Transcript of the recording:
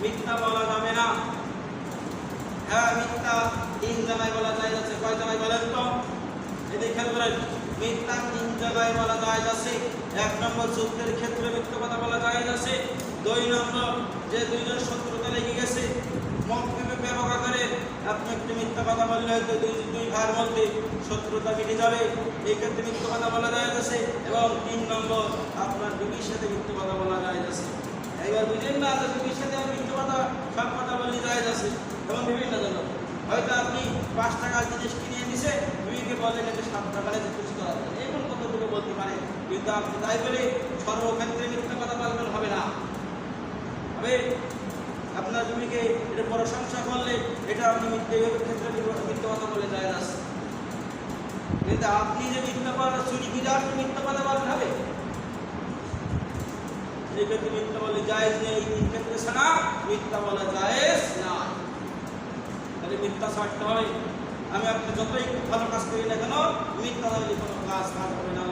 মিথ্যা বলা যাবে না। হ্যাঁ, মিথ্যা 3 জায়গায় বলা যায় আছে। কয় জায়গায় বলেন তো? এদিকে খেয়াল করেন, মিথ্যা 3 জায়গায় বলা যায় আছে। 1 নম্বর যুদ্ধের ক্ষেত্রে মিথ্যা কথা বলা যায় আছে। 2 নম্বর যে দুইজন শত্রুতা লেগে গেছে, মতবিরোধ ব্যাপক আকারে আপনি একটু মিথ্যা কথা বললে হয়তো দুই ভাইয়ের মধ্যে শত্রুতা মিটে যাবে, এই ক্ষেত্রে মিথ্যা কথা বলা যায় আছে। এবং 3 নম্বর আপনার বিবির সাথে মিথ্যা কথা বলা যায় আছে। এইবার বুঝেন না যে বিবির সাথে মিথ্যা কথা সব কথা বললে যায় আছে এবং বিভিন্ন জন্য হয়তো আপনি 5 টাকার জিনিস কিনে নিছে, বিবিকে বললেন এটা 7 টাকায় খুশি করা যায়, এমন কতগুলো বলতে পারে। কিন্তু আপনি তাই বলে সর্বক্ষেত্রে মিথ্যা কথা বলবেন হবে না। হবে আপনার জমিকে এটা প্রশংসা করলে এটা আপনি ক্ষেত্রে মিথ্যা কথা বলে যায় না। কিন্তু আপনি যে মিথ্যা কথা চুরি বিরাট মিথ্যা কথা বলতে হবে, এই ক্ষেত্রে মিথ্যা বলে জায়েজ নেই। এই 3 ক্ষেত্রে ছাড়া মিথ্যা বলা জায়েজ না। তাহলে মিথ্যা ছাড়তে হবে। আমি আপনি যতই ভালো কাজ করি না কেন, মিথ্যা বলে কোনো কাজ হবে না।